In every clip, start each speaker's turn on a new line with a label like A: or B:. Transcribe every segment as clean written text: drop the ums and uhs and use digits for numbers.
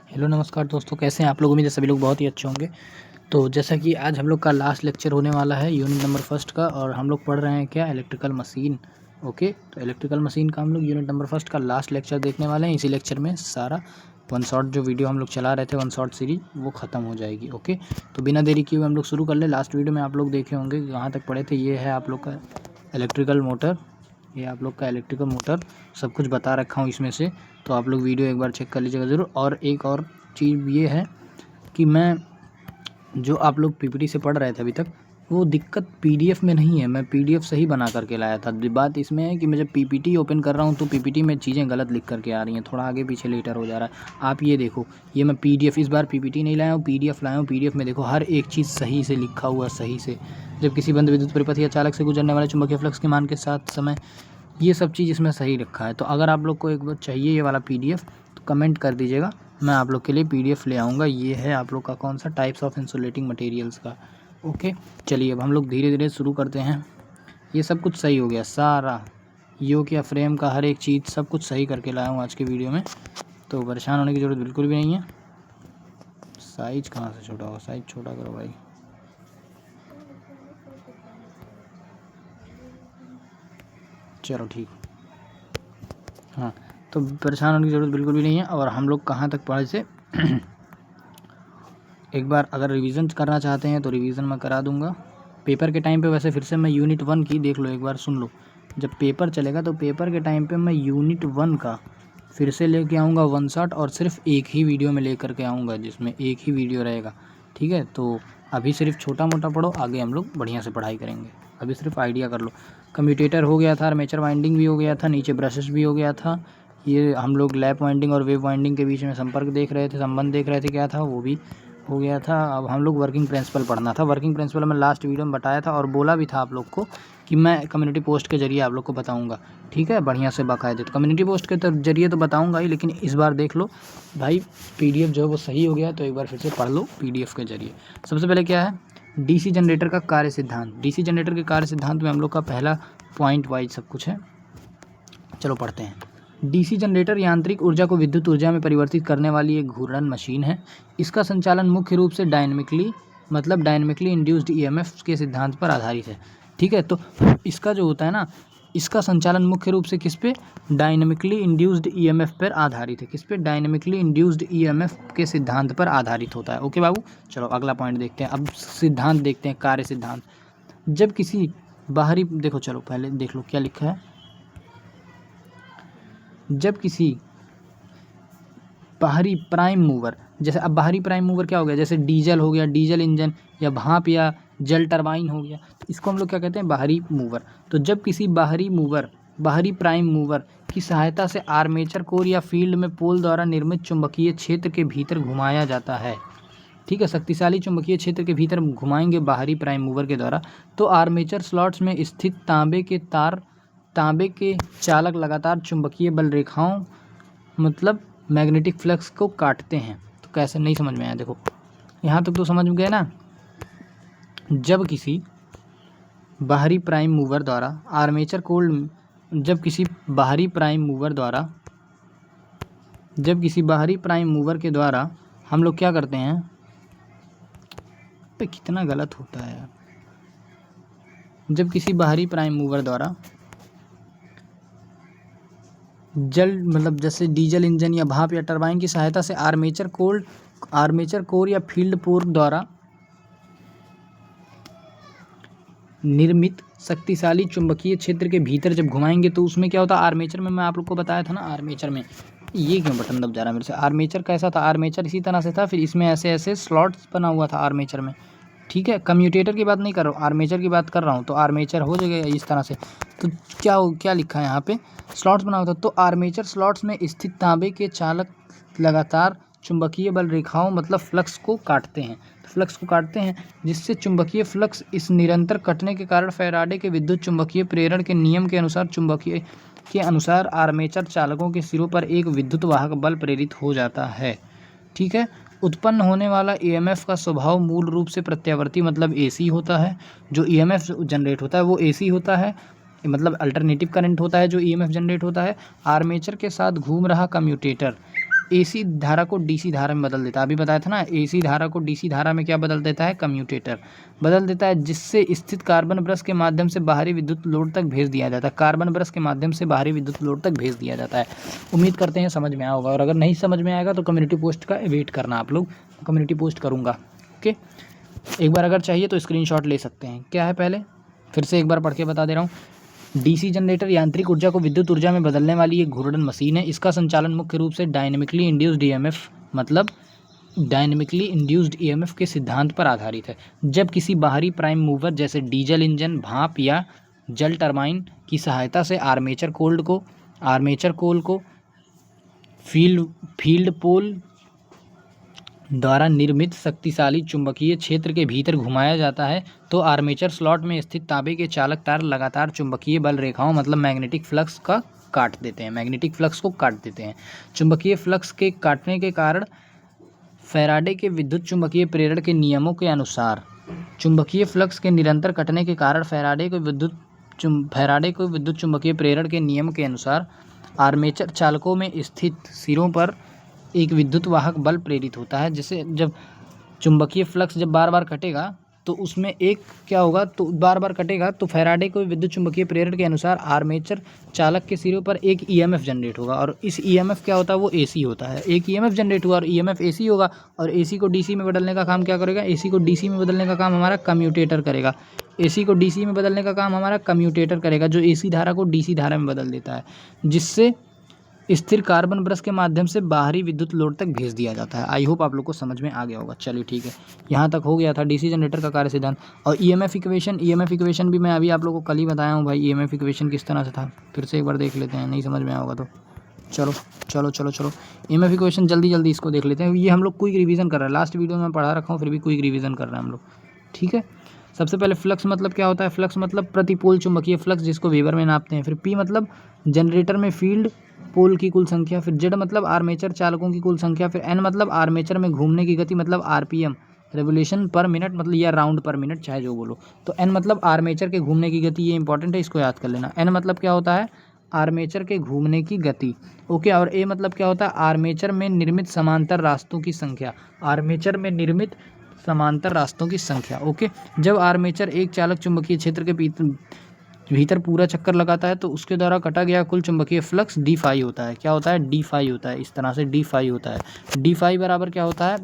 A: Hello नमस्कार दोस्तों, कैसे हैं आप लोग। उम्मीद है सभी लोग बहुत ही अच्छे होंगे। तो जैसा कि आज हम लोग का लास्ट लेक्चर होने वाला है यूनिट नंबर फर्स्ट का, और हम लोग पढ़ रहे हैं क्या, इलेक्ट्रिकल मशीन। ओके, तो इलेक्ट्रिकल मशीन का हम लोग यूनिट नंबर फर्स्ट का लास्ट लेक्चर देखने वाले हैं। इसी लेक्चर में सारा वन शॉट जो वीडियो हम लोग चला रहे थे, वन शॉट सीरीज, वो ख़त्म हो जाएगी। ओके, तो बिना देरी किए हुए हम लोग शुरू कर ले। लास्ट वीडियो में आप लोग देखे होंगे कि कहाँ तक पढ़े थे। ये है आप लोग का इलेक्ट्रिकल मोटर, ये आप लोग का इलेक्ट्रिकल मोटर सब कुछ बता रखा हूँ इसमें से, तो आप लोग वीडियो एक बार चेक कर लीजिएगा ज़रूर। और एक और चीज़ ये है कि मैं जो आप लोग पीपीटी से पढ़ रहे थे अभी तक, वो दिक्कत पीडीएफ में नहीं है। मैं पीडीएफ सही बना करके लाया था। बात इसमें है कि मैं जब पीपीटी ओपन कर रहा हूँ तो पीपीटी में चीज़ें गलत लिख करके आ रही हैं, थोड़ा आगे पीछे लेटर हो जा रहा है। आप ये देखो, ये मैं पीडीएफ इस बार पीपीटी नहीं लाया हूँ, पीडीएफ लाया हूँ। पीडीएफ में देखो हर एक चीज़ सही से लिखा हुआ, सही से। जब किसी बंद विद्युत परिपथ या चालक से गुजरने वाले चुंबकीय फ्लक्स के मान के साथ समय, ये सब चीज़ इसमें सही रखा है। तो अगर आप लोग को एक बार चाहिए ये वाला पीडीएफ तो कमेंट कर दीजिएगा, मैं आप लोग के लिए पीडीएफ ले आऊँगा। ये है आप लोग का कौन सा, टाइप्स ऑफ इंसुलेटिंग मटेरियल्स का। ओके, चलिए अब हम लोग धीरे धीरे शुरू करते हैं। ये सब कुछ सही हो गया, सारा योक या फ्रेम का हर एक चीज़ सब कुछ सही करके लाया हूँ आज के वीडियो में, तो परेशान होने की ज़रूरत बिल्कुल भी नहीं है। साइज कहाँ से छोटा हो, साइज छोटा करो भाई। चलो ठीक, हाँ, तो परेशान होने की ज़रूरत बिल्कुल भी नहीं है। और हम लोग कहाँ तक पढ़े से एक बार अगर रिवीजन करना चाहते हैं तो रिवीजन मैं करा दूंगा पेपर के टाइम पे। वैसे फिर से मैं यूनिट 1 की देख लो, एक बार सुन लो। जब पेपर चलेगा तो पेपर के टाइम पे मैं यूनिट 1 का फिर से लेके आऊँगा वन शॉट, और सिर्फ एक ही वीडियो में लेकर के आऊँगा, जिसमें एक ही वीडियो रहेगा। ठीक है, तो अभी सिर्फ छोटा मोटा पढ़ो, आगे हम लोग बढ़िया से पढ़ाई करेंगे। अभी सिर्फ आइडिया कर लो। कम्यूटेटर हो गया था, आर्मेचर वाइंडिंग भी हो गया था, नीचे ब्रशेस भी हो गया था। ये हम लोग लैप वाइंडिंग और वेव वाइंडिंग के बीच में संपर्क देख रहे थे, संबंध देख रहे थे, क्या था वो भी हो गया था। अब हम लोग वर्किंग प्रिंसिपल पढ़ना था। वर्किंग प्रिंसिपल मैं लास्ट वीडियो में बताया था और बोला भी था आप लोग को कि मैं कम्युनिटी पोस्ट के जरिए आप लोग को बताऊंगा। ठीक है, बढ़िया से बाकायदे। तो कम्युनिटी पोस्ट के जरिए तो बताऊंगा ही, लेकिन इस बार देख लो भाई, पीडीएफ जो है वो सही हो गया, तो एक बार फिर से पढ़ लो पीडीएफ के जरिए। सबसे पहले क्या है, डीसी जनरेटर का कार्य सिद्धांत। डीसी जनरेटर के कार्य सिद्धांत में हम लोग का पहला पॉइंट वाइज सब कुछ है। चलो पढ़ते हैं। डीसी जनरेटर यांत्रिक ऊर्जा को विद्युत ऊर्जा में परिवर्तित करने वाली एक घूर्णन मशीन है। इसका संचालन मुख्य रूप से डायनेमिकली इंड्यूस्ड ईएमएफ के सिद्धांत पर आधारित है। ठीक है, तो इसका जो होता है ना, इसका संचालन मुख्य रूप से किस पे, डायनेमिकली इंड्यूस्ड ईएमएफ पर आधारित है। किस पे, डायनेमिकली इंड्यूस्ड ईएमएफ के सिद्धांत पर आधारित होता है। ओके बाबू, चलो अगला पॉइंट देखते हैं। अब सिद्धांत देखते हैं, कार्य सिद्धांत। जब किसी बाहरी, देखो चलो पहले देख लो क्या लिखा है। जब किसी बाहरी प्राइम मूवर, जैसे अब बाहरी प्राइम मूवर क्या हो गया, जैसे डीजल हो गया, डीजल इंजन, या भाप या जल टरबाइन हो गया, तो इसको हम लोग क्या कहते हैं, बाहरी मूवर। तो जब किसी बाहरी प्राइम मूवर की सहायता से आर्मेचर कोर या फील्ड में पोल द्वारा निर्मित चुंबकीय क्षेत्र के भीतर घुमाया जाता है। ठीक है, शक्तिशाली चुंबकीय क्षेत्र के भीतर घुमाएंगे बाहरी प्राइम मूवर के द्वारा, तो आर्मेचर स्लॉट्स में स्थित तांबे के चालक लगातार चुंबकीय बल रेखाओं, मतलब मैग्नेटिक फ्लक्स को काटते हैं। तो कैसे, नहीं समझ में आया, देखो यहाँ तक तो समझ में गए ना। जब किसी बाहरी प्राइम मूवर द्वारा जब किसी बाहरी प्राइम मूवर के द्वारा हम लोग क्या करते हैं, पे कितना गलत होता है यार। जब किसी बाहरी प्राइम मूवर द्वारा मतलब जैसे डीजल इंजन या भाप या टरबाइन की सहायता से आर्मेचर कोर या फील्ड पोर द्वारा निर्मित शक्तिशाली चुंबकीय क्षेत्र के भीतर जब घुमाएंगे, तो उसमें क्या होता है, आर्मेचर में मैं आप लोग को बताया था ना, आर्मेचर में ये क्यों बटन दब जा रहा है मेरे से। आर्मेचर कैसा था, आर्मेचर इसी तरह से था, फिर इसमें ऐसे ऐसे स्लॉट्स बना हुआ था आर्मेचर में। ठीक है, कम्यूटेटर की बात नहीं कर रहा हूँ, आर्मेचर की बात कर रहा हूँ। तो आर्मेचर हो जाएगा इस तरह से। तो क्या लिखा है यहाँ पे, स्लॉट्स बना हुआ था। तो आर्मेचर स्लॉट्स में स्थित तांबे के चालक लगातार चुंबकीय बल रेखाओं, मतलब फ्लक्स को काटते हैं, जिससे चुंबकीय फ्लक्स इस निरंतर कटने के कारण फैराडे के विद्युत चुंबकीय प्रेरण के नियम के अनुसार आर्मेचर चालकों के सिरों पर एक विद्युत वाहक बल प्रेरित हो जाता है। ठीक है, उत्पन्न होने वाला ईएमएफ का स्वभाव मूल रूप से प्रत्यावर्ती, मतलब एसी होता है। जो ईएमएफ जनरेट होता है वो एसी होता है, मतलब अल्टरनेटिव करंट होता है जो ईएमएफ जनरेट होता है। आर्मेचर के साथ घूम रहा कम्यूटेटर AC धारा को DC धारा में बदल देता है। अभी बताया था ना, AC धारा को DC धारा में क्या बदल देता है, कम्यूटेटर बदल देता है, जिससे स्थित कार्बन ब्रश के माध्यम से बाहरी विद्युत लोड तक भेज दिया जाता है। कार्बन ब्रश के माध्यम से बाहरी विद्युत लोड तक भेज दिया जाता है। उम्मीद करते हैं समझ में आया होगा, और अगर नहीं समझ में आएगा तो कम्युनिटी पोस्ट का वेट करना आप लोग, कम्युनिटी पोस्ट करूँगा। ओके, एक बार अगर चाहिए तो स्क्रीनशॉट ले सकते हैं। क्या है पहले फिर से एक बार पढ़ के बता दे रहा हूँ। डीसी जनरेटर यांत्रिक ऊर्जा को विद्युत ऊर्जा में बदलने वाली एक घूर्णन मशीन है। इसका संचालन मुख्य रूप से डायनेमिकली इंड्यूस्ड ईएमएफ मतलब डायनेमिकली इंड्यूस्ड ईएमएफ के सिद्धांत पर आधारित है। जब किसी बाहरी प्राइम मूवर जैसे डीजल इंजन, भाप या जल टरबाइन की सहायता से आर्मेचर कोल को फील्ड पोल द्वारा निर्मित शक्तिशाली चुंबकीय क्षेत्र के भीतर घुमाया जाता है, तो आर्मेचर स्लॉट में स्थित तांबे के चालक तार लगातार चुंबकीय बल रेखाओं मतलब मैग्नेटिक फ्लक्स को काट देते हैं। चुंबकीय फ्लक्स के काटने के कारण फैराडे के विद्युत चुंबकीय प्रेरण के नियमों के अनुसार चुंबकीय फ्लक्स के निरंतर कटने के कारण फैराडे को विद्युत चुंबकीय प्रेरण के नियम के अनुसार आर्मेचर चालकों में स्थित सिरों पर एक विद्युत वाहक बल प्रेरित होता है। जैसे जब चुंबकीय फ्लक्स जब बार बार कटेगा तो उसमें एक क्या होगा, तो बार बार कटेगा तो फैराडे को विद्युत चुंबकीय प्रेरण के अनुसार आर्मेचर चालक के सिरों पर एक ईएमएफ जनरेट होगा, और इस ईएमएफ क्या होता है, वो एसी होता है। एक ईएमएफ जनरेट हुआ और ईएमएफ एसी होगा, और एसी को डीसी में बदलने का काम क्या करेगा, एसी को डीसी में बदलने का काम हमारा कम्यूटेटर करेगा। एसी को डीसी में बदलने का काम हमारा कम्यूटेटर करेगा, जो एसी धारा को डीसी धारा में बदल देता है, जिससे स्थिर कार्बन ब्रश के माध्यम से बाहरी विद्युत लोड तक भेज दिया जाता है। आई होप आप लोग को समझ में आ गया होगा। चलिए ठीक है, यहाँ तक हो गया था डीसी जनरेटर का कार्य सिद्धांत। और ईएमएफ इक्वेशन भी मैं अभी आप लोगों को कल ही बताया हूँ भाई। ईएमएफ इक्वेशन किस तरह से था फिर से एक बार देख लेते हैं, नहीं समझ में आया होगा तो चलो ईएमएफ इक्वेशन जल्दी इसको देख लेते हैं। ये हम लोग क्विक रिवीजन कर रहे हैं, लास्ट वीडियो में पढ़ा रखा हूँ, फिर भी क्विक रिवीजन कर रहे हैं हम लोग। ठीक है, सबसे पहले फ्लक्स मतलब क्या होता है, फ्लक्स मतलब प्रतिपोल चुंबकीय फ्लक्स जिसको वेबर में नापते हैं। फिर पी मतलब जनरेटर में फील्ड पोल की कुल संख्या। फिर जेड मतलब आर्मेचर चालकों की कुल संख्या। फिर एन मतलब आर्मेचर में घूमने की गति मतलब आरपीएम रेवोल्यूशन पर मिनट मतलब या राउंड पर मिनट, चाहे जो बोलो। तो एन मतलब आर्मेचर के घूमने की गति, ये इंपॉर्टेंट है, इसको याद कर लेना। एन मतलब क्या होता है, आर्मेचर के घूमने की गति। ओके, और ए मतलब क्या होता है, आर्मेचर में निर्मित समांतर रास्तों की संख्या। ओके, जब आर्मेचर एक चालक चुंबकीय क्षेत्र के भीतर पूरा चक्कर लगाता है तो उसके द्वारा कटा गया कुल चुंबकीय फ्लक्स डी फाई होता है। क्या होता है, डी फाई होता है। इस तरह से डी फाई होता है। डी फाई बराबर क्या होता है,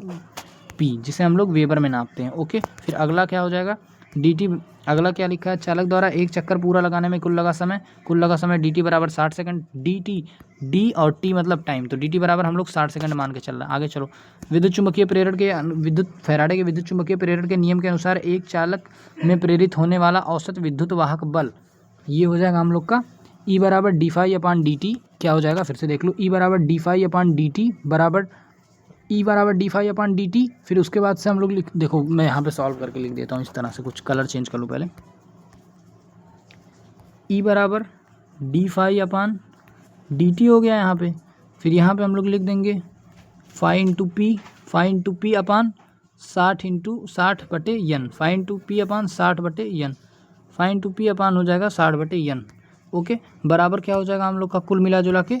A: पी, जिसे हम लोग वेबर में नापते हैं। ओके, फिर अगला क्या हो जाएगा, डी टी। अगला क्या लिखा है, चालक द्वारा एक चक्कर पूरा लगाने में कुल लगा समय डी टी बराबर 60 सेकंड। डी और टी मतलब टाइम, तो डी टी बराबर हम लोग 60 सेकंड मान के चल रहे हैं। आगे चलो, फैराडे के विद्युत चुंबकीय प्रेरण के नियम के अनुसार एक चालक में प्रेरित होने वाला औसत विद्युत वाहक बल, ये हो जाएगा हम लोग का ई बराबर डी फाई अपान डी टी। क्या हो जाएगा, फिर से देख लो, ई बराबर डी फाई अपान डी टी फिर उसके बाद से हम लोग देखो मैं यहाँ पे सॉल्व करके लिख देता हूँ इस तरह से, कुछ कलर चेंज कर लूँ पहले। ई बराबर डी फाई अपान डी टी हो गया यहाँ पे। फिर यहाँ पे हम लोग लिख देंगे फाई इंटू पी अपान 60 बटे यन। फाई इंटू पी अपान 60 हो जाएगा 60 बटे यन। ओके, बराबर क्या हो जाएगा हम लोग का, कुल मिला जुला के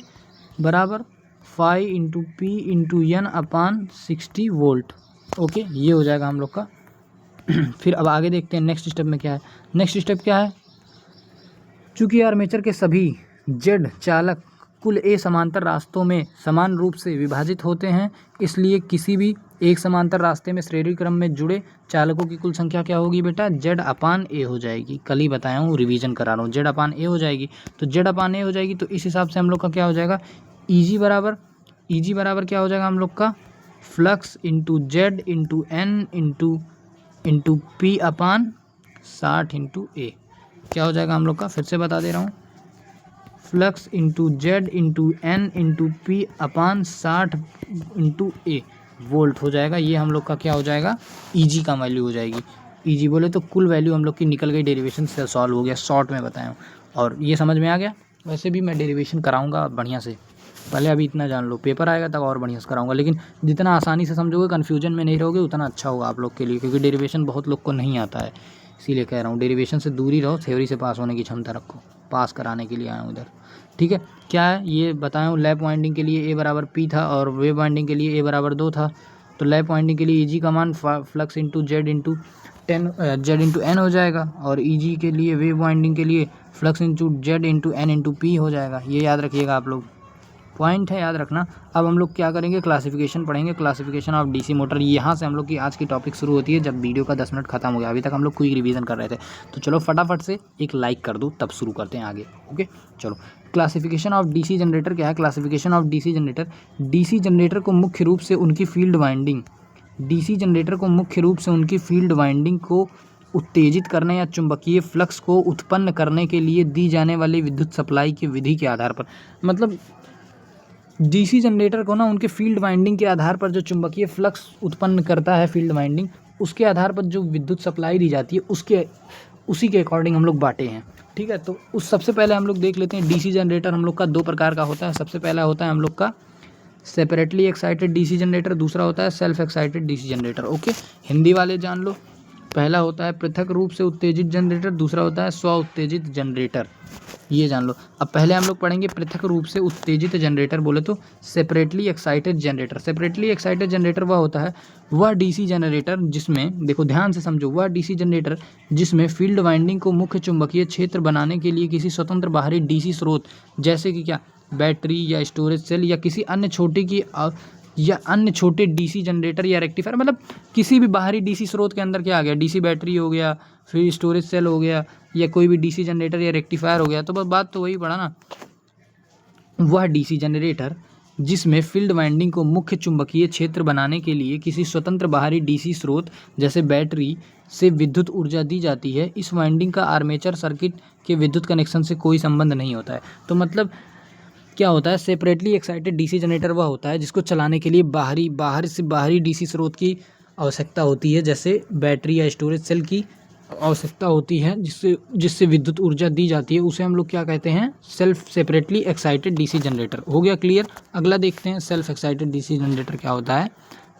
A: बराबर फाई इंटू पी इंटू यन अपान 60 वोल्ट। ओके, ये हो जाएगा हम लोग का। फिर अब आगे देखते हैं नेक्स्ट स्टेप में क्या है। चूँकि आर्मेचर के सभी जेड चालक कुल ए समांतर रास्तों में समान रूप से विभाजित होते हैं, इसलिए किसी भी एक समांतर रास्ते में श्रेणी क्रम में जुड़े चालकों की कुल संख्या क्या होगी बेटा, जेड अपान ए हो जाएगी। कल ही बताया हूँ, रिवीजन करा रहा हूँ, जेड अपान ए हो जाएगी। तो जेड अपान ए हो जाएगी, तो इस हिसाब से हम लोग का क्या हो जाएगा, ईजी बराबर क्या हो जाएगा हम लोग का, flux into Z into N into P upon 60 into A. क्या हो जाएगा हम लोग का, फिर से बता दे रहा हूँ, flux into Z into N into P upon 60 into A volt हो जाएगा। ये हम लोग का क्या हो जाएगा, ईजी का वैल्यू हो जाएगी। ईजी बोले तो कुल वैल्यू हम लोग की निकल गई, डेरिवेशन से सॉल्व हो गया, शॉर्ट में बताया हूँ। और ये समझ में आ गया, वैसे भी मैं डेरिवेशन कराऊंगा बढ़िया से, पहले अभी इतना जान लो, पेपर आएगा तब और बढ़िया से कराऊंगा। लेकिन जितना आसानी से समझोगे, कन्फ्यूजन में नहीं रहोगे, उतना अच्छा होगा आप लोग के लिए, क्योंकि डेरिवेशन बहुत लोग को नहीं आता है, इसीलिए कह रहा हूँ डेरिवेशन से दूर ही रहो, थ्योरी से पास होने की क्षमता रखो। पास कराने के लिए आया हूँ इधर। ठीक है, क्या है ये बताया हूँ, लैप वाइंडिंग के लिए ए बराबर पी था और वेव वाइंडिंग के लिए ए बराबर 2 था। तो लैप वाइंडिंग के लिए ईजी का मान flux into Z into N हो जाएगा, और ईजी के लिए वेव वाइंडिंग के लिए flux into Z into N into P हो जाएगा। ये याद रखिएगा आप लोग, पॉइंट है याद रखना। अब हम लोग क्या करेंगे, क्लासिफिकेशन पढ़ेंगे, क्लासिफिकेशन ऑफ डीसी मोटर। यहाँ से हम लोग की आज की टॉपिक शुरू होती है जब वीडियो का 10 मिनट खत्म हो गया। अभी तक हम लोग क्विक रिवीजन कर रहे थे, तो चलो फटाफट से एक लाइक कर दो, तब शुरू करते हैं आगे। ओके चलो, क्लासिफिकेशन ऑफ डीसी जनरेटर क्या है। Classification of DC generator, DC generator को मुख्य रूप से उनकी फील्ड वाइंडिंग, डीसी जनरेटर को मुख्य रूप से उनकी फील्ड वाइंडिंग को उत्तेजित करने या चुंबकीय फ्लक्स को उत्पन्न करने के लिए दी जाने वाली विद्युत सप्लाई की विधि के आधार पर, मतलब डीसी जनरेटर को ना उनके फील्ड वाइंडिंग के आधार पर जो चुंबकीय फ्लक्स उत्पन्न करता है फील्ड वाइंडिंग, उसके आधार पर जो विद्युत सप्लाई दी जाती है उसके उसी के अकॉर्डिंग हम लोग बांटे हैं। ठीक है, तो उस सबसे पहले हम लोग देख लेते हैं डीसी जनरेटर हम लोग का 2 प्रकार का होता है। सबसे पहला होता है हम लोग का सेपरेटली एक्साइटेड डीसी जनरेटर, दूसरा होता है self excited DC generator. Okay, Hindi वाले जान लो, पहला होता है पृथक रूप से उत्तेजित जनरेटर, दूसरा होता है स्व उत्तेजित जनरेटर, ये जान लो। अब पहले हम लोग पढ़ेंगे पृथक रूप से उत्तेजित जनरेटर, बोले तो separately excited generator. Separately excited generator वह होता है, वह डीसी जनरेटर जिसमें, देखो ध्यान से समझो, वह डीसी जनरेटर जिसमें फील्ड वाइंडिंग को मुख्य चुंबकीय क्षेत्र बनाने के लिए किसी स्वतंत्र बाहरी डीसी स्रोत, जैसे कि क्या, बैटरी या स्टोरेज सेल या किसी अन्य छोटे डीसी जनरेटर या रेक्टिफायर, मतलब किसी भी बाहरी डीसी स्रोत के अंदर क्या आ गया, डीसी बैटरी हो गया, फिर स्टोरेज सेल हो गया, या कोई भी डीसी जनरेटर या रेक्टिफायर हो गया, तो बस बात तो वही पड़ा ना। वह डीसी जनरेटर जिसमें फील्ड वाइंडिंग को मुख्य चुंबकीय क्षेत्र बनाने के लिए किसी स्वतंत्र बाहरी डीसी स्रोत जैसे बैटरी से विद्युत ऊर्जा दी जाती है, इस वाइंडिंग का आर्मेचर सर्किट के विद्युत कनेक्शन से कोई संबंध नहीं होता है। तो मतलब क्या होता है, सेपरेटली एक्साइटेड डीसी जनरेटर वह होता है जिसको चलाने के लिए बाहरी डीसी स्रोत की आवश्यकता होती है, जैसे बैटरी या स्टोरेज सेल की आवश्यकता होती है, जिससे विद्युत ऊर्जा दी जाती है, उसे हम लोग क्या कहते हैं, self separately excited DC generator. हो गया क्लियर। अगला देखते हैं सेल्फ एक्साइटेड डीसी जनरेटर क्या होता है।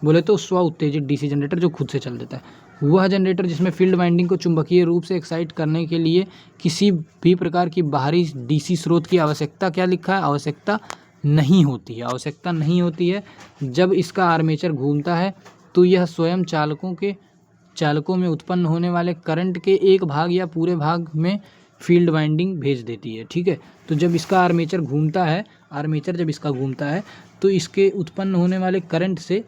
A: बोले तो स्व उत्तेजित डीसी जनरेटर, जो खुद से चल देता है, वह जनरेटर जिसमें फील्ड वाइंडिंग को चुंबकीय रूप से एक्साइट करने के लिए किसी भी प्रकार की बाहरी डीसी स्रोत की आवश्यकता, क्या लिखा है, आवश्यकता नहीं होती है। आवश्यकता नहीं होती है। जब इसका आर्मेचर घूमता है तो यह स्वयं चालकों में उत्पन्न होने वाले करंट के एक भाग या पूरे भाग में फील्ड वाइंडिंग भेज देती है। ठीक है, तो जब इसका आर्मेचर घूमता है, जब इसका घूमता है तो इसके उत्पन्न होने वाले करंट से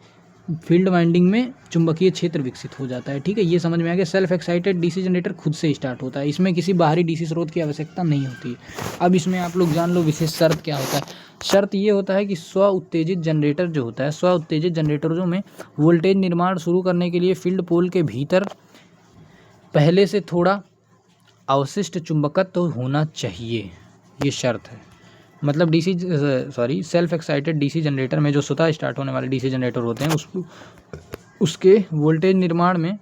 A: फील्ड वाइंडिंग में चुंबकीय क्षेत्र विकसित हो जाता है। ठीक है, ये समझ में आ गया। सेल्फ एक्साइटेड डीसी जनरेटर खुद से स्टार्ट होता है, इसमें किसी बाहरी डीसी स्रोत की आवश्यकता नहीं होती है। अब इसमें आप लोग जान लो विशेष शर्त क्या होता है। शर्त ये होता है कि स्व उत्तेजित जनरेटर जो होता है, स्व उत्तेजित जनरेटरों में वोल्टेज निर्माण शुरू करने के लिए फील्ड पोल के भीतर पहले से थोड़ा अवशिष्ट चुंबकत्व तो होना चाहिए, ये शर्त है। मतलब सेल्फ एक्साइटेड डीसी जनरेटर में जो स्वतः स्टार्ट होने वाले डीसी जनरेटर होते हैं उसके वोल्टेज निर्माण में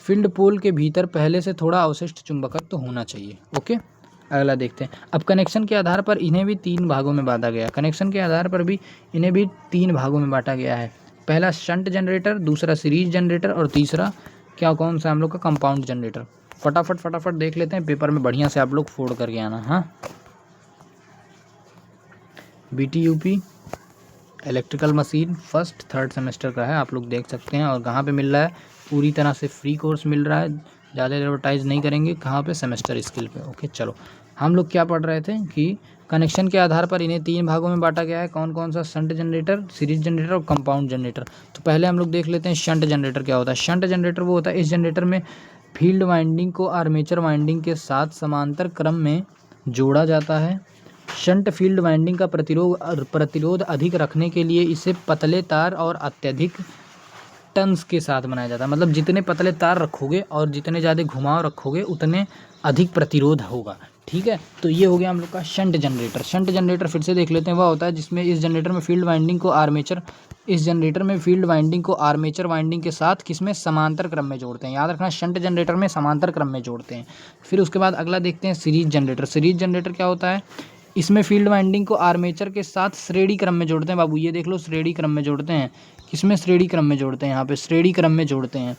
A: फील्ड पोल के भीतर पहले से थोड़ा अवशिष्ट चुंबकत्व तो होना चाहिए। ओके, अगला देखते हैं। अब कनेक्शन के आधार पर इन्हें भी 3 भागों में बांटा गया। कनेक्शन के आधार पर भी इन्हें भी 3 भागों में बांटा गया है। पहला शंट जनरेटर, दूसरा सीरीज जनरेटर और तीसरा कौन सा हम लोग का कंपाउंड जनरेटर। फटाफट देख लेते हैं, पेपर में बढ़िया से आप लोग फोड़ करके आना। हाँ, BTUP electrical machine 1st 3rd semester का है, आप लोग देख सकते हैं। और कहाँ पे मिल रहा है, पूरी तरह से फ्री कोर्स मिल रहा है, ज़्यादा एडवर्टाइज नहीं करेंगे। कहाँ पे, सेमेस्टर स्किल पे। ओके चलो, हम लोग क्या पढ़ रहे थे कि कनेक्शन के आधार पर इन्हें 3 भागों में बांटा गया है। कौन कौन सा, शंट जनरेटर, सीरीज जनरेटर और कंपाउंड जनरेटर। तो पहले हम लोग देख लेते हैं शंट जनरेटर क्या होता है। शंट जनरेटर वो होता है, इस जनरेटर में फील्ड वाइंडिंग को आर्मेचर वाइंडिंग के साथ समांतर क्रम में जोड़ा जाता है। शंट फील्ड वाइंडिंग का प्रतिरोध अधिक रखने के लिए इसे पतले तार और अत्यधिक टर्न्स के साथ बनाया जाता है। मतलब जितने पतले तार रखोगे और जितने ज़्यादा घुमाव रखोगे उतने अधिक प्रतिरोध होगा। ठीक है, तो ये हो गया हम लोग का शंट जनरेटर। शंट जनरेटर फिर से देख लेते हैं, वह होता है जिसमें इस जनरेटर में फील्ड वाइंडिंग को आर्मेचर वाइंडिंग के साथ किसमें, समांतर क्रम में जोड़ते हैं। याद रखना, शंट जनरेटर में समांतर क्रम में जोड़ते हैं। फिर उसके बाद अगला देखते हैं सीरीज जनरेटर। सीरीज जनरेटर क्या होता है, इसमें फील्ड वाइंडिंग को आर्मेचर के साथ श्रेणी क्रम में जोड़ते हैं बाबू, ये देख लो श्रेणी क्रम में जोड़ते हैं। किसमें श्रेणी क्रम में जोड़ते हैं, यहाँ पे श्रेणी क्रम में जोड़ते हैं।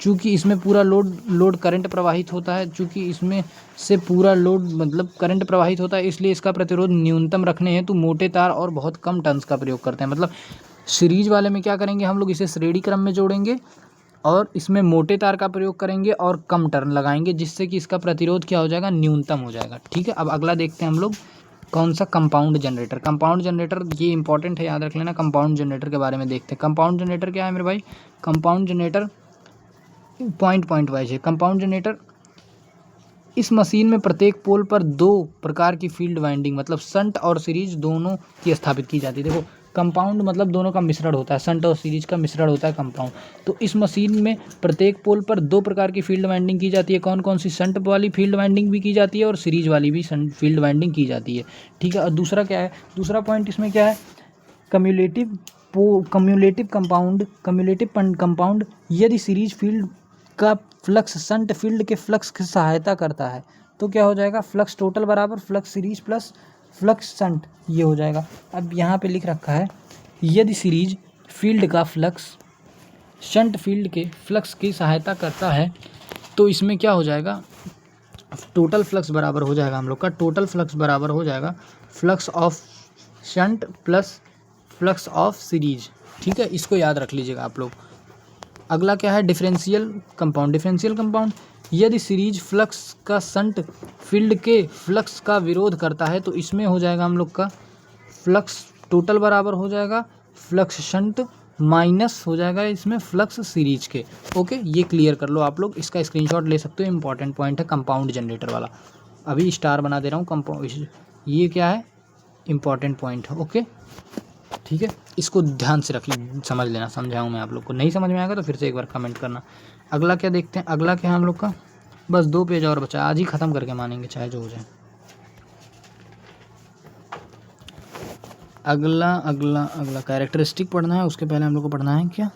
A: चूँकि इसमें पूरा लोड करंट प्रवाहित होता है, चूँकि इसमें से पूरा लोड मतलब करंट प्रवाहित होता है, इसलिए इसका प्रतिरोध न्यूनतम रखने हेतु मोटे तार और बहुत कम टर्न्स का प्रयोग करते हैं। मतलब सीरीज वाले में क्या करेंगे हम लोग, इसे श्रेणी क्रम में जोड़ेंगे और इसमें मोटे तार का प्रयोग करेंगे और कम टर्न लगाएंगे, जिससे कि इसका प्रतिरोध क्या हो जाएगा, न्यूनतम हो जाएगा। ठीक है, अब अगला देखते हैं हम लोग कौन सा, कंपाउंड जनरेटर। कंपाउंड जनरेटर ये इंपॉर्टेंट है, याद रख लेना। कंपाउंड जनरेटर के बारे में देखते हैं। कंपाउंड जनरेटर क्या है मेरे भाई, कंपाउंड जनरेटर पॉइंट वाइज है। कंपाउंड जनरेटर इस मशीन में प्रत्येक पोल पर दो प्रकार की फील्ड वाइंडिंग मतलब शंट और सीरीज दोनों की स्थापित की जाती है। देखो कंपाउंड मतलब दोनों का मिश्रण होता है, शंट और सीरीज का मिश्रण होता है कंपाउंड। तो इस मशीन में प्रत्येक पोल पर दो प्रकार की फील्ड वाइंडिंग की जाती है। कौन कौन सी, शंट वाली फील्ड वाइंडिंग भी की जाती है और सीरीज वाली भी फील्ड वाइंडिंग की जाती है। ठीक है, और दूसरा क्या है, दूसरा पॉइंट इसमें क्या है, कम्युलेटिव कंपाउंड यदि सीरीज फील्ड का फ्लक्स शंट फील्ड के फ्लक्स की सहायता करता है तो क्या हो जाएगा, फ्लक्स टोटल बराबर flux series plus flux shunt, ये हो जाएगा। अब यहाँ पे लिख रखा है यदि सीरीज फील्ड का फ्लक्स शंट फील्ड के फ्लक्स की सहायता करता है तो इसमें क्या हो जाएगा, टोटल फ्लक्स बराबर हो जाएगा हम लोग का, टोटल फ्लक्स बराबर हो जाएगा flux of shunt plus flux of series. ठीक है, इसको याद रख लीजिएगा आप लोग। अगला क्या है, डिफरेंशियल कंपाउंड। डिफरेंशियल कंपाउंड यदि सीरीज फ्लक्स का शंट फील्ड के फ्लक्स का विरोध करता है तो इसमें हो जाएगा हम लोग का फ्लक्स टोटल बराबर हो जाएगा फ्लक्स शंट माइनस हो जाएगा इसमें फ्लक्स सीरीज के। ओके, ये क्लियर कर लो आप लोग, इसका स्क्रीनशॉट ले सकते हो, इंपॉर्टेंट पॉइंट है कंपाउंड जनरेटर वाला। अभी स्टार बना दे रहा हूँ कंपाउंड, ये क्या है, इंपॉर्टेंट पॉइंट है। ओके ठीक है, इसको ध्यान से रख ले, समझ लेना, समझाऊँ मैं आप लोग को, नहीं समझ में आएगा तो फिर से एक बार कमेंट करना। अगला क्या देखते हैं, अगला क्या है हम लोग का, बस 2 पेज और बचा, आज ही ख़त्म करके मानेंगे चाहे जो हो जाए। अगला अगला अगला कैरेक्टरिस्टिक पढ़ना है, उसके पहले हम लोग को पढ़ना है क्या,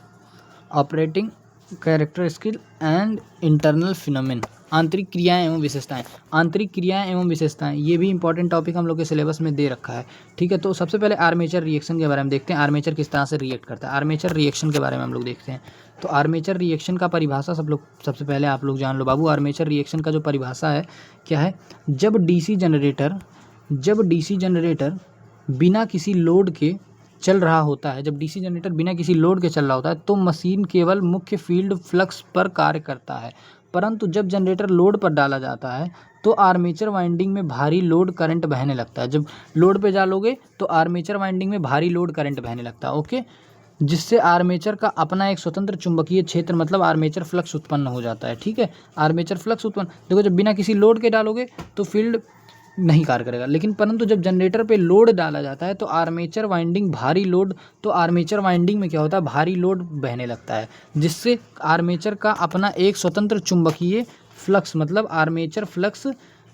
A: operating characteristic and internal phenomenon, आंतरिक क्रियाएं एवं विशेषताएं। आंतरिक क्रियाएं एवं विशेषताएं ये भी इंपॉर्टेंट टॉपिक हम लोग के सिलेबस में दे रखा है। ठीक है, तो सबसे पहले आर्मेचर रिएक्शन के बारे में देखते हैं, आर्मेचर किस तरह से रिएक्ट करता है। आर्मेचर रिएक्शन के बारे में हम लोग देखते हैं। तो आर्मेचर रिएक्शन का परिभाषा सबसे पहले आप लोग जान लो बाबू। आर्मेचर रिएक्शन का जो परिभाषा है क्या है, जब डीसी जनरेटर बिना किसी लोड के चल रहा होता है, जब डीसी जनरेटर बिना किसी लोड के चल रहा होता है तो मशीन केवल मुख्य फील्ड फ्लक्स पर कार्य करता है। परंतु जब जनरेटर लोड पर डाला जाता है तो आर्मेचर वाइंडिंग में भारी लोड करंट बहने लगता है। जब लोड पे डालोगे तो आर्मेचर वाइंडिंग में भारी लोड करंट बहने लगता है। ओके, जिससे आर्मेचर का अपना एक स्वतंत्र चुंबकीय क्षेत्र मतलब आर्मेचर फ्लक्स उत्पन्न हो जाता है। ठीक है, आर्मेचर फ्लक्स उत्पन्न, देखो जब बिना किसी लोड के डालोगे तो फील्ड नहीं कार्य करेगा, लेकिन परंतु जब जनरेटर पे लोड डाला जाता है तो आर्मेचर वाइंडिंग भारी लोड, तो आर्मेचर वाइंडिंग में क्या होता है, भारी लोड बहने लगता है, जिससे आर्मेचर का अपना एक स्वतंत्र चुंबकीय फ्लक्स मतलब आर्मेचर फ्लक्स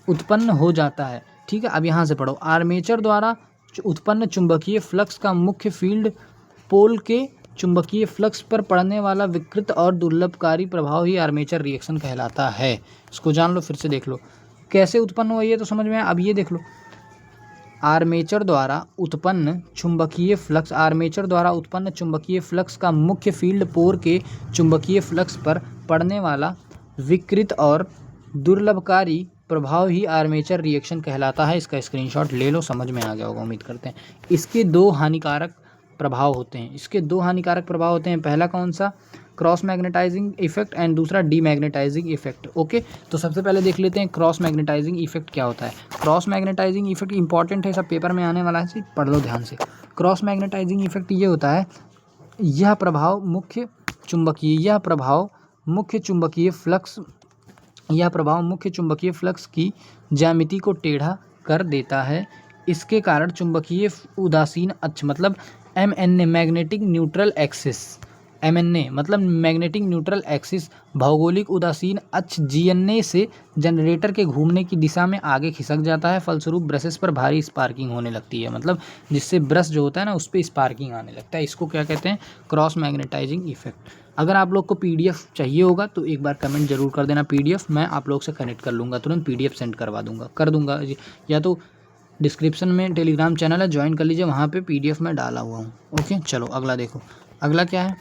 A: उत्पन्न हो जाता है। ठीक है, अब यहाँ से पढ़ो, आर्मेचर द्वारा उत्पन्न चुंबकीय फ्लक्स का मुख्य फील्ड पोल के चुंबकीय फ्लक्स पर पड़ने वाला विकृत और दुर्लभकारी प्रभाव ही आर्मेचर रिएक्शन कहलाता है। इसको जान लो, फिर से देख लो कैसे उत्पन्न हुआ, ये तो समझ में आया। अब ये देख लो, आर्मेचर द्वारा उत्पन्न चुंबकीय फ्लक्स का मुख्य फील्ड पोल के चुंबकीय फ्लक्स पर पड़ने वाला विकृत और दुर्लभकारी प्रभाव ही आर्मेचर रिएक्शन कहलाता है। इसका स्क्रीनशॉट ले लो, समझ में आ गया होगा उम्मीद करते हैं। इसके दो हानिकारक प्रभाव होते हैं, पहला कौन सा, क्रॉस मैग्नेटाइजिंग इफेक्ट एंड दूसरा डीमैग्नेटाइजिंग इफेक्ट। ओके, तो सबसे पहले देख लेते हैं क्रॉस मैग्नेटाइजिंग इफेक्ट क्या होता है। क्रॉस मैग्नेटाइजिंग इफेक्ट इंपॉर्टेंट है, सब पेपर में आने वाला है, पढ़ लो ध्यान से। क्रॉस मैग्नेटाइजिंग इफेक्ट ये होता है, यह प्रभाव मुख्य चुंबकीय फ्लक्स की ज्यामिति को टेढ़ा कर देता है। इसके कारण चुंबकीय उदासीन अक्ष मतलब MNA मैग्नेटिक न्यूट्रल एक्सिस भौगोलिक उदासीन अक्ष GNA से जनरेटर के घूमने की दिशा में आगे खिसक जाता है। फलस्वरूप ब्रशेस पर भारी स्पार्किंग होने लगती है, मतलब जिससे ब्रश जो होता है ना उस पर स्पार्किंग आने लगता है। इसको क्या कहते हैं, क्रॉस मैग्नेटाइजिंग इफेक्ट। अगर आप लोग को PDF चाहिए होगा तो एक बार कमेंट जरूर कर देना PDF, मैं आप लोग से कनेक्ट कर लूँगा, तुरंत PDF सेंड कर दूँगा, या तो डिस्क्रिप्शन में टेलीग्राम चैनल है, ज्वाइन कर लीजिए, वहाँ पे PDF में डाला हुआ हूँ। ओके, चलो अगला देखो। अगला क्या है,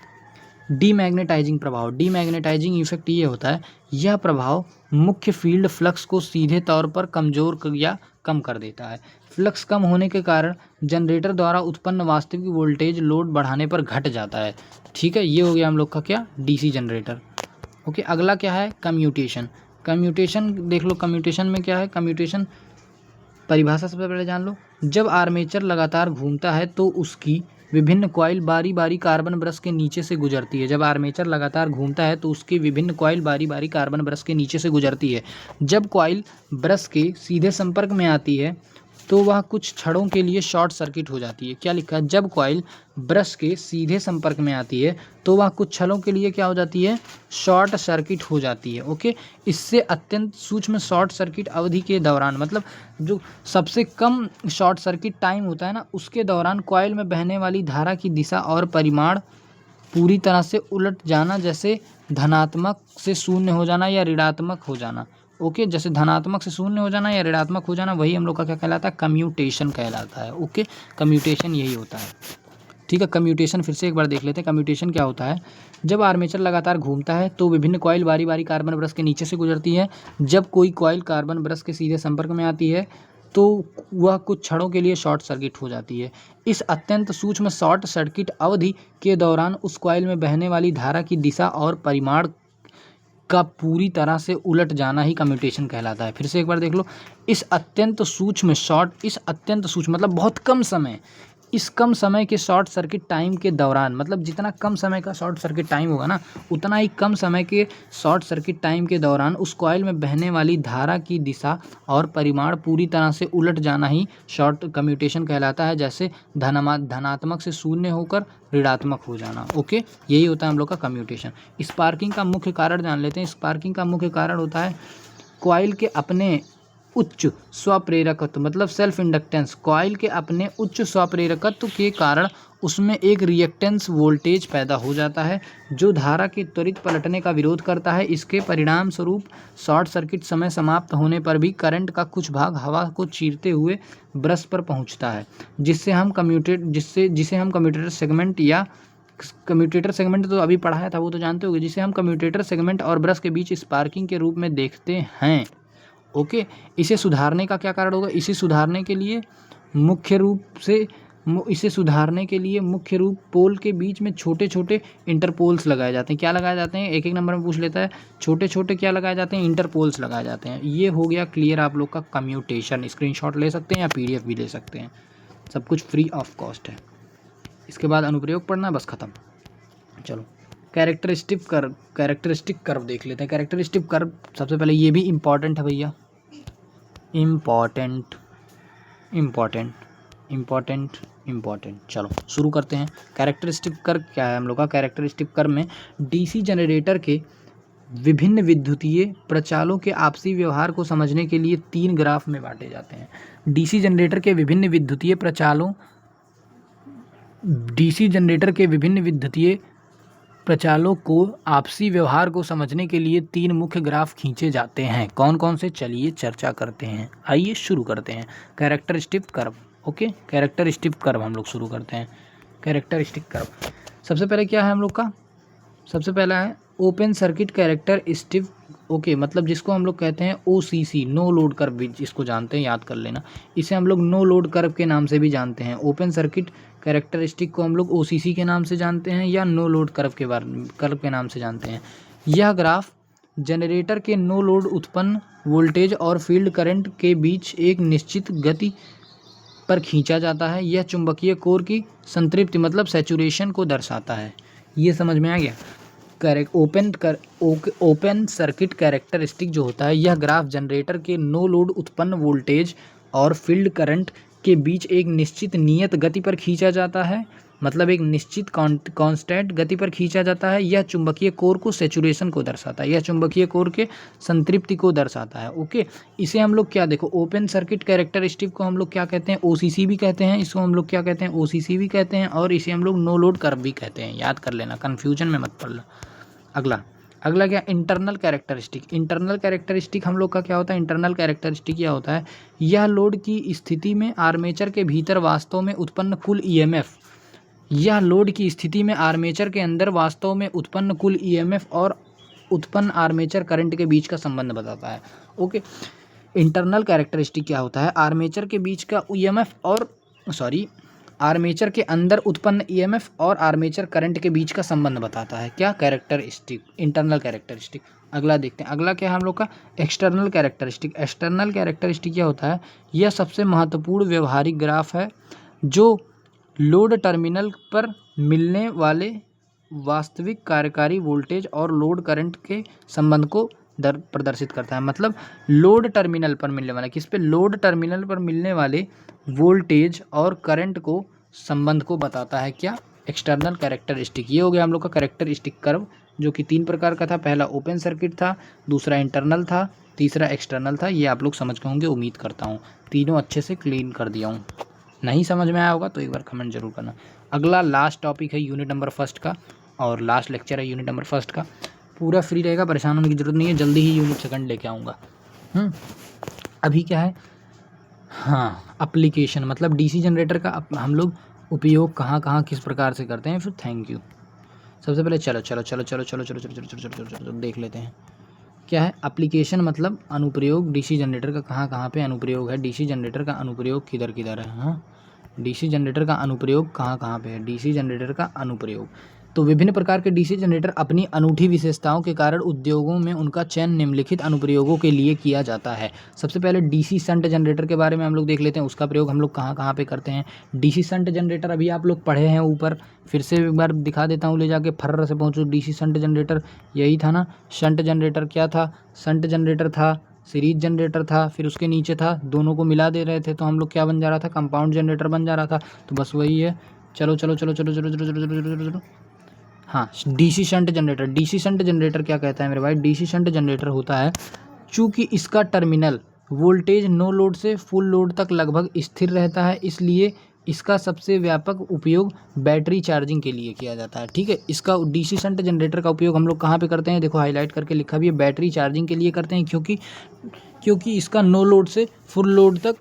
A: डीमैग्नेटाइजिंग प्रभाव। डीमैग्नेटाइजिंग इफेक्ट ये होता है, यह प्रभाव मुख्य फील्ड फ्लक्स को सीधे तौर पर कमजोर या कम कर देता है। फ्लक्स कम होने के कारण जनरेटर द्वारा उत्पन्न वास्तविक वोल्टेज लोड बढ़ाने पर घट जाता है। ठीक है, ये हो गया हम लोग का क्या, DC जनरेटर। ओके, अगला क्या है, कम्यूटेशन। कम्यूटेशन देख लो, कम्यूटेशन में क्या है, कम्यूटेशन परिभाषा सबसे पहले जान लो। जब आर्मेचर लगातार घूमता है तो उसकी विभिन्न कॉइल बारी बारी कार्बन ब्रश के नीचे से गुजरती है। जब आर्मेचर लगातार घूमता है तो उसकी विभिन्न कॉइल बारी बारी कार्बन ब्रश के नीचे से गुजरती है। जब कॉइल ब्रश के सीधे संपर्क में आती है तो वह कुछ क्षणों के लिए शॉर्ट सर्किट हो जाती है। क्या लिखा है, जब कॉइल ब्रश के सीधे संपर्क में आती है तो वह कुछ क्षणों के लिए क्या हो जाती है, शॉर्ट सर्किट हो जाती है। ओके, इससे अत्यंत सूक्ष्म शॉर्ट सर्किट अवधि के दौरान, मतलब जो सबसे कम शॉर्ट सर्किट टाइम होता है ना, उसके दौरान कॉइल में बहने वाली धारा की दिशा और परिमाण पूरी तरह से उलट जाना, जैसे धनात्मक से शून्य हो जाना या ऋणात्मक हो जाना। ओके, जैसे धनात्मक से शून्य हो जाना या ऋणात्मक हो जाना, वही हम लोग का क्या कहलाता है, कम्यूटेशन कहलाता है। ओके, कम्यूटेशन यही होता है। ठीक है, कम्यूटेशन फिर से एक बार देख लेते हैं। कम्यूटेशन क्या होता है, जब आर्मेचर लगातार घूमता है तो विभिन्न कॉइल बारी बारी कार्बन ब्रश के नीचे से गुजरती है। जब कोई कॉइल कार्बन ब्रश के सीधे संपर्क में आती है तो वह कुछ क्षणों के लिए शॉर्ट सर्किट हो जाती है। इस अत्यंत सूक्ष्म शॉर्ट सर्किट अवधि के दौरान उस कॉइल में बहने वाली धारा की दिशा और परिमाण का पूरी तरह से उलट जाना ही कम्यूटेशन कहलाता है। फिर से एक बार देख लो, इस अत्यंत सूक्ष्म मतलब बहुत कम समय, इस कम समय के शॉर्ट सर्किट टाइम के दौरान, मतलब जितना कम समय का शॉर्ट सर्किट टाइम होगा ना, उतना ही कम समय के शॉर्ट सर्किट टाइम के दौरान उस कॉइल में बहने वाली धारा की दिशा और परिमाण पूरी तरह से उलट जाना ही शॉर्ट कम्यूटेशन कहलाता है, जैसे धनात्मक से शून्य होकर ऋणात्मक हो जाना। ओके, यही होता है हम लोग का कम्यूटेशन। स्पार्किंग का मुख्य कारण जान लेते हैं। स्पार्किंग का मुख्य कारण होता है कॉइल के अपने उच्च स्वप्रेरकत्व, मतलब सेल्फ इंडक्टेंस। कॉइल के अपने उच्च स्वप्रेरकत्व के कारण उसमें एक रिएक्टेंस वोल्टेज पैदा हो जाता है जो धारा के त्वरित पलटने का विरोध करता है। इसके परिणाम स्वरूप शॉर्ट सर्किट समय समाप्त होने पर भी करंट का कुछ भाग हवा को चीरते हुए ब्रश पर पहुंचता है, जिसे हम कम्यूटेटर सेगमेंट या कम्यूटेटर सेगमेंट तो अभी पढ़ाया था, वो तो जानते होंगे, जिसे हम कम्यूटेटर सेगमेंट और ब्रश के बीच स्पार्किंग के रूप में देखते हैं। ओके, इसे सुधारने का क्या कारण होगा, इसे सुधारने के लिए मुख्य रूप पोल के बीच में छोटे छोटे इंटरपोल्स लगाए जाते हैं। क्या लगाए जाते हैं, एक एक नंबर में पूछ लेता है। छोटे छोटे क्या लगाए जाते हैं, इंटरपोल्स लगाए जाते हैं। ये हो गया क्लियर आप लोग का कम्यूटेशन। स्क्रीनशॉट ले सकते हैं या PDF भी ले सकते हैं, सब कुछ फ्री ऑफ कॉस्ट है। इसके बाद अनुप्रयोग पढ़ना, बस खत्म। चलो कैरेक्टरिस्टिक कर्व देख लेते हैं। कैरेक्टरिस्टिक कर्व सबसे पहले, ये भी इम्पॉर्टेंट है भैया, इम्पॉर्टेंट। चलो शुरू करते हैं। कैरेक्टरिस्टिक कर्व क्या है हम लोग का, कैरेक्टरिस्टिक कर्व में DC जनरेटर के विभिन्न विद्युतीय प्रचालों के आपसी व्यवहार को समझने के लिए 3 ग्राफ में बांटे जाते हैं। DC जनरेटर के विभिन्न विद्युतीय प्रचालों को आपसी व्यवहार को समझने के लिए 3 मुख्य ग्राफ खींचे जाते हैं। कौन कौन से, चलिए चर्चा करते हैं। आइए शुरू करते हैं। Characteristic curve. Okay, characteristic curve हम लोग शुरू करते हैं। कैरेक्टरिस्टिक कर्व सबसे पहले क्या है हम लोग का, सबसे पहला है ओपन सर्किट कैरेक्टरिस्टिक। ओके, मतलब जिसको हम लोग कहते हैं OCC, नो लोड कर्व भी जिसको जानते हैं, याद कर लेना। इसे हम लोग नो लोड कर्व के नाम से भी जानते हैं। ओपन सर्किट कैरेक्टरिस्टिक को हम लोग OCC के नाम से जानते हैं या नो लोड कर्व के नाम से जानते हैं। यह ग्राफ जनरेटर के नो लोड उत्पन्न वोल्टेज और फील्ड करंट के बीच एक निश्चित गति पर खींचा जाता है। यह चुंबकीय कोर की संतृप्ति, मतलब सैचुरेशन को दर्शाता है। ये समझ में आ गया। ओपन सर्किट कैरेक्टरिस्टिक जो होता है, यह ग्राफ जनरेटर के नो लोड उत्पन्न वोल्टेज और फील्ड करंट के बीच एक निश्चित नियत गति पर खींचा जाता है, मतलब एक निश्चित कांस्टेंट गति पर खींचा जाता है। यह चुंबकीय कोर को सैचुरेशन को दर्शाता है, यह चुंबकीय कोर के संतृप्ति को दर्शाता है। ओके, इसे हम लोग क्या, देखो ओपन सर्किट कैरेक्टरिस्टिक को हम लोग क्या कहते हैं, OCC भी कहते हैं, इसको हम लोग क्या कहते हैं, OCC भी कहते हैं, और इसे हम लोग नो लोड कर्व भी कहते हैं। याद कर लेना, कन्फ्यूजन में मत पड़ना। अगला क्या, इंटरनल कैरेक्टरिस्टिक। इंटरनल कैरेक्टरिस्टिक हम लोग का क्या होता है, इंटरनल कैरेक्टरिस्टिक क्या होता है, यह लोड की स्थिति में आर्मेचर के भीतर वास्तव में उत्पन्न कुल ईएमएफ, यह लोड की स्थिति में आर्मेचर के अंदर वास्तव में उत्पन्न कुल ईएमएफ और उत्पन्न आर्मेचर करंट के बीच का संबंध बताता है। ओके, इंटरनल कैरेक्टरिस्टिक क्या होता है, आर्मेचर के बीच का ईएमएफ और आर्मेचर के अंदर उत्पन्न ईएमएफ और आर्मेचर करंट के बीच का संबंध बताता है। क्या, कैरेक्टरिस्टिक, इंटरनल कैरेक्टरिस्टिक। अगला देखते हैं, अगला क्या है हम लोग का, एक्सटर्नल कैरेक्टरिस्टिक। एक्सटर्नल कैरेक्टरिस्टिक क्या होता है, यह सबसे महत्वपूर्ण व्यवहारिक ग्राफ है जो लोड टर्मिनल पर मिलने वाले वास्तविक कार्यकारी वोल्टेज और लोड करंट के संबंध को प्रदर्शित करता है। मतलब लोड टर्मिनल पर मिलने वाले, किस पे, लोड टर्मिनल पर मिलने वाले वोल्टेज और करंट को संबंध को बताता है। क्या, एक्सटर्नल कैरेक्टरिस्टिक। ये हो गया हम लोग का कैरेक्टरिस्टिक कर्व, जो कि 3 प्रकार का था। पहला ओपन सर्किट था, दूसरा इंटरनल था, तीसरा एक्सटर्नल था। ये आप लोग समझ गए होंगे, उम्मीद करता हूँ। तीनों अच्छे से क्लीन कर दिया हूँ। नहीं समझ में आया होगा तो एक बार कमेंट जरूर करना। अगला लास्ट टॉपिक है यूनिट नंबर 1 का, और लास्ट लेक्चर है यूनिट नंबर 1 का। पूरा फ्री रहेगा, परेशान होने की जरूरत नहीं है, जल्दी ही यूनिट 2 लेके आऊँगा। अभी क्या है, हाँ, एप्लीकेशन, मतलब डीसी जनरेटर का हम लोग उपयोग कहाँ कहाँ किस प्रकार से करते हैं। फिर थैंक यू। सबसे पहले चलो देख लेते हैं क्या है एप्लीकेशन, मतलब अनुप्रयोग डीसी जनरेटर का कहाँ कहाँ पे अनुप्रयोग है। डीसी जनरेटर का अनुप्रयोग किधर किधर है। हाँ, डीसी जनरेटर का अनुप्रयोग कहाँ कहाँ पे है। डीसी जनरेटर का अनुप्रयोग, तो विभिन्न प्रकार के डीसी जनरेटर अपनी अनूठी विशेषताओं के कारण उद्योगों में उनका चयन निम्नलिखित अनुप्रयोगों के लिए किया जाता है। सबसे पहले डीसी शंट जनरेटर के बारे में हम लोग देख लेते हैं, उसका प्रयोग हम लोग कहाँ कहाँ पे करते हैं। डीसी शंट जनरेटर अभी आप लोग पढ़े हैं ऊपर, फिर से एक बार दिखा देता हूँ ले जाके, फर्र से पहुँचो। डीसी शंट जनरेटर यही था ना, शंट जनरेटर क्या था, शंट जनरेटर था, सीरीज जनरेटर था, फिर उसके नीचे था, दोनों को मिला दे रहे थे तो हम लोग क्या बन जा रहा था, कंपाउंड जनरेटर बन जा रहा था। तो बस वही है। चलो चलो चलो चलो चलो चलो चलो चलो चलो चलो। हाँ, DC shunt generator. DC shunt generator क्या कहता है मेरे भाई, डीसी शंट जनरेटर होता है चूँकि इसका टर्मिनल वोल्टेज नो लोड से फुल लोड तक लगभग स्थिर रहता है, इसलिए इसका सबसे व्यापक उपयोग बैटरी चार्जिंग के लिए किया जाता है। ठीक है, इसका डीसी शंट जनरेटर का उपयोग हम लोग कहाँ पे करते हैं, देखो हाईलाइट करके लिखा भी है, बैटरी चार्जिंग के लिए करते हैं। क्योंकि इसका नो लोड से फुल लोड तक,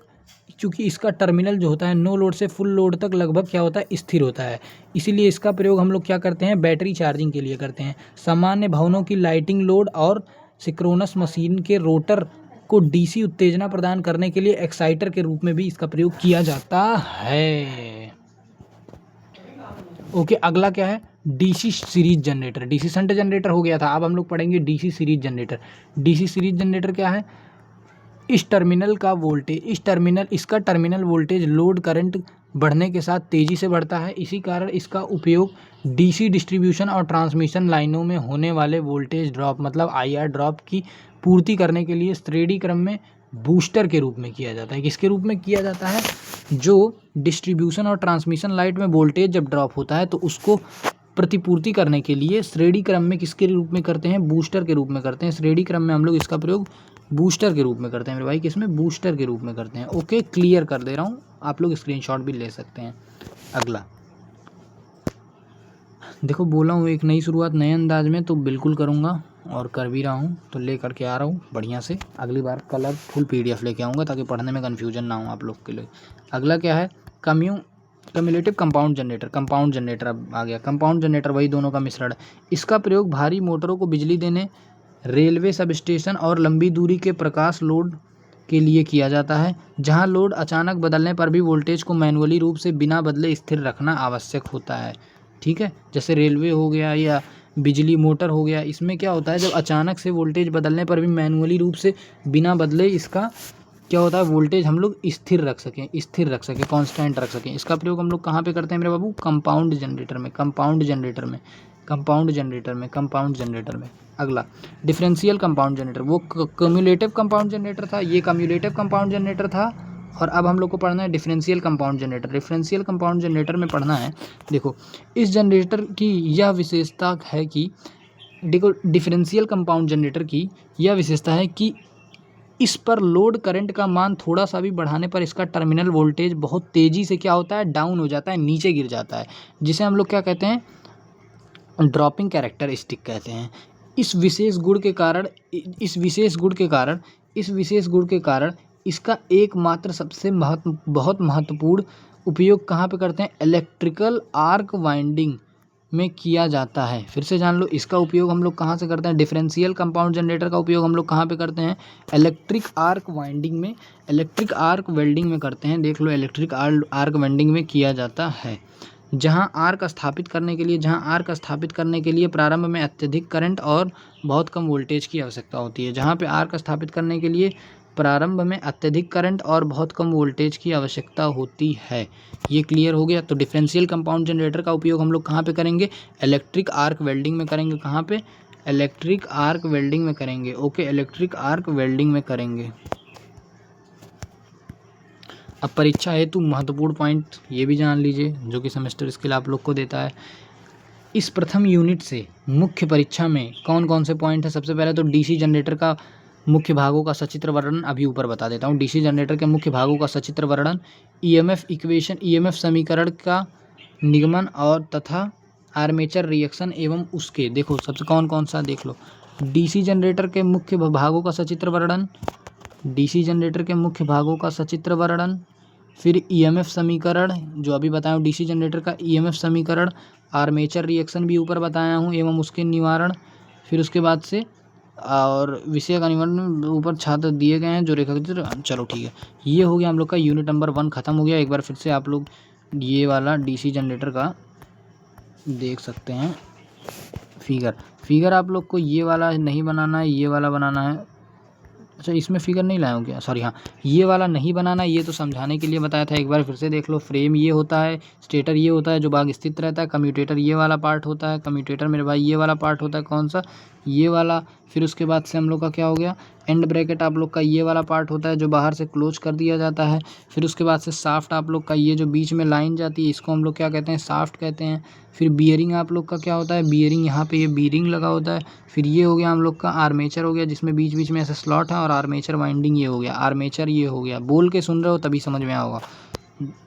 A: चूँकि इसका टर्मिनल जो होता है नो लोड से फुल लोड तक लगभग क्या होता है, स्थिर होता है, इसीलिए इसका प्रयोग हम लोग क्या करते हैं, बैटरी चार्जिंग के लिए करते हैं। सामान्य भवनों की लाइटिंग लोड और सिंक्रोनस मशीन के रोटर को डीसी उत्तेजना प्रदान करने के लिए एक्साइटर के रूप में भी इसका प्रयोग किया जाता है। ओके, अगला क्या है, DC series generator. DC shunt generator हो गया था, अब हम लोग पढ़ेंगे DC series generator. DC series generator क्या है, इसका टर्मिनल वोल्टेज लोड करंट बढ़ने के साथ तेज़ी से बढ़ता है। इसी कारण इसका उपयोग डीसी डिस्ट्रीब्यूशन और ट्रांसमिशन लाइनों में होने वाले वोल्टेज ड्रॉप, मतलब आईआर ड्रॉप की पूर्ति करने के लिए श्रेणी क्रम में बूस्टर के रूप में किया जाता है। किसके रूप में किया जाता है, जो डिस्ट्रीब्यूशन और ट्रांसमिशन लाइन में वोल्टेज जब ड्रॉप होता है तो उसको प्रतिपूर्ति करने के लिए श्रेणी क्रम में किसके रूप में करते हैं, बूस्टर के रूप में करते हैं। श्रेणी क्रम में हम लोग इसका प्रयोग बूस्टर के रूप में करते हैं मेरे भाई, किसमें, बूस्टर के रूप में करते हैं। ओके, क्लियर कर दे रहा हूँ, आप लोग स्क्रीनशॉट भी ले सकते हैं। अगला देखो, बोला हूँ एक नई शुरुआत नए अंदाज में, तो बिल्कुल करूँगा और कर भी रहा हूँ, तो ले करके आ रहा हूँ बढ़िया से। अगली बार कलर फुल PDF लेके आऊँगा ताकि पढ़ने में कन्फ्यूजन ना हो आप लोग के लिए। अगला क्या है, cumulative compound generator. Compound generator अब आ गया। कंपाउंड जनरेटर वही दोनों का मिश्रण है। इसका प्रयोग भारी मोटरों को बिजली देने, रेलवे सब स्टेशन और लंबी दूरी के प्रकाश लोड के लिए किया जाता है, जहां लोड अचानक बदलने पर भी वोल्टेज को मैनुअली रूप से बिना बदले स्थिर रखना आवश्यक होता है। ठीक है, जैसे रेलवे हो गया या बिजली मोटर हो गया, इसमें क्या होता है, जब अचानक से वोल्टेज बदलने पर भी मैनुअली रूप से बिना बदले इसका क्या होता है, वोल्टेज हम लोग स्थिर रख सकें, कांस्टेंट रख सकें। इसका प्रयोग हम लोग कहाँ पे करते हैं मेरे बाबू, कंपाउंड जनरेटर में। अगला डिफरेंशियल कंपाउंड जनरेटर, वो कम्युलेटिव कंपाउंड जनरेटर था, ये कम्युलेटिव कंपाउंड जनरेटर था, और अब हम लोग को पढ़ना है differential compound generator. Differential compound generator में पढ़ना है, देखो इस जनरेटर की यह विशेषता है कि, देखो डिफरेंशियल कंपाउंड जनरेटर की यह विशेषता है कि इस पर लोड करंट का मान थोड़ा सा भी बढ़ाने पर इसका टर्मिनल वोल्टेज बहुत तेज़ी से क्या होता है, डाउन हो जाता है, नीचे गिर जाता है, जिसे हम लोग क्या कहते हैं, ड्रॉपिंग कैरेक्टरिस्टिक कहते हैं। इस विशेष गुण के कारण इसका एकमात्र सबसे बहुत महत्वपूर्ण उपयोग कहाँ पे करते हैं? इलेक्ट्रिकल आर्क वाइंडिंग में किया जाता है। फिर से जान लो, इसका उपयोग हम लोग कहाँ से करते हैं? डिफरेंशियल कंपाउंड जनरेटर का उपयोग हम लोग कहाँ पे करते हैं? इलेक्ट्रिक आर्क वाइंडिंग में, इलेक्ट्रिक आर्क वेल्डिंग में करते हैं। देख लो, इलेक्ट्रिक आर्क वेल्डिंग में किया जाता है। जहाँ आर्क स्थापित करने के लिए प्रारंभ में अत्यधिक करंट और बहुत कम वोल्टेज की आवश्यकता होती है। जहाँ पे आर्क स्थापित करने के लिए प्रारंभ में अत्यधिक करंट और बहुत कम वोल्टेज की आवश्यकता होती है। ये क्लियर हो गया। तो डिफरेंशियल कंपाउंड जनरेटर का उपयोग हम लोग कहाँ पे करेंगे? इलेक्ट्रिक आर्क वेल्डिंग में करेंगे। कहाँ पे? इलेक्ट्रिक आर्क वेल्डिंग में करेंगे। ओके, इलेक्ट्रिक आर्क वेल्डिंग में करेंगे। अब परीक्षा हेतु महत्वपूर्ण पॉइंट ये भी जान लीजिए, जो कि सेमेस्टर स्किल आप लोग को देता है। इस प्रथम यूनिट से मुख्य परीक्षा में कौन कौन से पॉइंट है? सबसे पहले तो डीसी जनरेटर का मुख्य भागों का सचित्र वर्णन अभी ऊपर बता देता हूँ। डीसी जनरेटर के मुख्य भागों का सचित्र वर्णन, ईएमएफ इक्वेशन, ईएमएफ समीकरण का निगमन और तथा आर्मेचर रिएक्शन एवं उसके, देखो सबसे कौन कौन सा देख लो। डीसी जनरेटर के मुख्य भागों का सचित्र वर्णन, डीसी जनरेटर के मुख्य भागों का सचित्र वर्णन, फिर ईएमएफ समीकरण जो अभी बताया, डीसी जनरेटर का ईएमएफ समीकरण, आर्मेचर रिएक्शन भी ऊपर बताया हूँ एवं उसके निवारण, फिर उसके बाद से और विषय का निवारण ऊपर छात्र दिए गए हैं जो रेखाचित्र। चलो ठीक है, ये हो गया हम लोग का यूनिट नंबर 1 ख़त्म हो गया। एक बार फिर से आप लोग ये वाला डीसी जनरेटर का देख सकते हैं फिगर आप लोग को ये वाला नहीं बनाना है, ये वाला बनाना है। अच्छा, इसमें फिगर नहीं लाया हूँ क्या? सॉरी, हाँ, ये वाला नहीं बनाना, ये तो समझाने के लिए बताया था। एक बार फिर से देख लो। फ्रेम ये होता है, स्टेटर ये होता है जो भाग स्थित रहता है, कम्यूटेटर ये वाला पार्ट होता है, कम्यूटेटर मेरे भाई ये वाला पार्ट होता है। कौन सा? ये वाला। फिर उसके बाद से हम लोग का क्या हो गया? एंड ब्रैकेट आप लोग का ये वाला पार्ट होता है जो बाहर से क्लोज कर दिया जाता है। फिर उसके बाद से शाफ्ट आप लोग का ये जो बीच में लाइन जाती है, इसको हम लोग क्या कहते हैं? शाफ्ट कहते हैं। फिर बियरिंग आप लोग का क्या होता है? बियरिंग, यहाँ पे ये बियरिंग लगा होता है। फिर ये हो गया हम लोग का आर्मेचर हो गया, जिसमें बीच बीच में ऐसे स्लॉट है, और आर्मेचर वाइंडिंग ये हो गया। आर्मेचर ये हो गया। बोल के सुन रहे हो तभी समझ में आया होगा।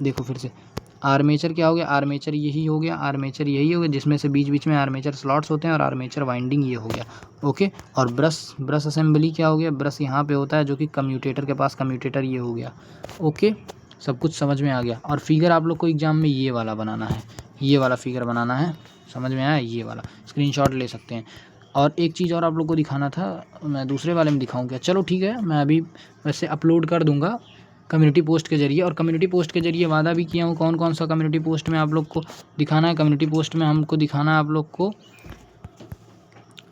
A: देखो फिर से, आर्मेचर क्या हो गया? आर्मेचर यही हो गया, आर्मेचर यही हो गया, जिसमें से बीच बीच में आर्मेचर स्लॉट्स होते हैं, और आर्मेचर वाइंडिंग ये हो गया। ओके, और ब्रश असेंबली क्या हो गया? ब्रश यहाँ पे होता है जो कि कम्यूटेटर के पास, कम्यूटेटर ये हो गया। ओके, सब कुछ समझ में आ गया। और फिगर आप लोग को एग्जाम में ये वाला बनाना है, ये वाला फिगर बनाना है। समझ में आया? ये वाला स्क्रीनशॉट ले सकते हैं। और एक चीज़ और आप लोग को दिखाना था, मैं दूसरे वाले में दिखाऊं क्या? चलो ठीक है, मैं अभी वैसे अपलोड कर दूंगा कम्युनिटी पोस्ट के जरिए। और कम्युनिटी पोस्ट के जरिए वादा भी किया हूँ। कौन कौन सा कम्युनिटी पोस्ट में आप लोग को दिखाना है? कम्युनिटी पोस्ट में हमको दिखाना है आप लोग को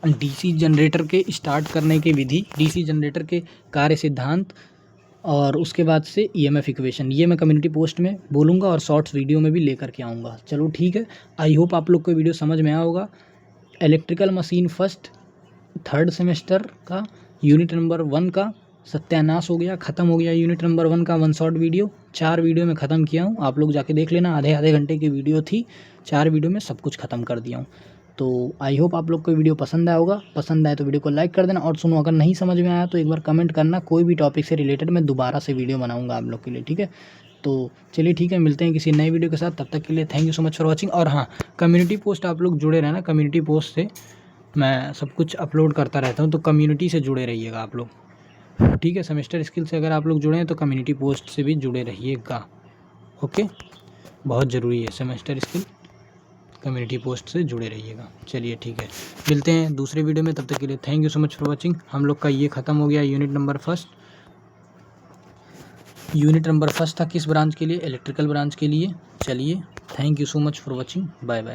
A: डीसी जनरेटर के स्टार्ट करने की विधि, डीसी जनरेटर के कार्य सिद्धांत, और उसके बाद से ईएमएफ इक्वेशन। ये मैं कम्युनिटी पोस्ट में बोलूँगा और शॉर्ट्स वीडियो में भी लेकर के आऊँगा। चलो ठीक है, आई होप आप लोग को वीडियो समझ में आया होगा। Electrical machine first 3rd semester का यूनिट नंबर 1 का सत्यानाश हो गया, ख़त्म हो गया। यूनिट नंबर 1 का 1 शॉर्ट वीडियो 4 वीडियो में ख़त्म किया हूँ। आप लोग जाके देख लेना, आधे घंटे की वीडियो थी, 4 वीडियो में सब कुछ ख़त्म कर दिया हूँ। तो आई होप आप लोग को वीडियो पसंद आया होगा। पसंद आए तो वीडियो को लाइक कर देना। और सुनो, अगर नहीं समझ में आया तो एक बार कमेंट करना, कोई भी टॉपिक से रिलेटेड मैं दोबारा से वीडियो बनाऊँगा आप लोग के लिए, ठीक है? तो चलिए ठीक है, मिलते हैं किसी नई वीडियो के साथ। तब तक के लिए thank you so much for watching. और हाँ, कम्युनिटी पोस्ट आप लोग जुड़े रहना, कम्युनिटी पोस्ट से मैं सब कुछ अपलोड करता रहता हूँ, तो कम्युनिटी से जुड़े रहिएगा आप लोग, ठीक है? सेमेस्टर स्किल से अगर आप लोग जुड़े हैं तो कम्युनिटी पोस्ट से भी जुड़े रहिएगा। ओके, बहुत ज़रूरी है सेमेस्टर स्किल, कम्युनिटी पोस्ट से जुड़े रहिएगा। चलिए ठीक है, मिलते हैं दूसरे वीडियो में। तब तक के लिए thank you so much for watching. हम लोग का ये ख़त्म हो गया unit number first. Unit number first था किस ब्रांच के लिए? इलेक्ट्रिकल ब्रांच के लिए। चलिए, thank you so much for watching, bye bye.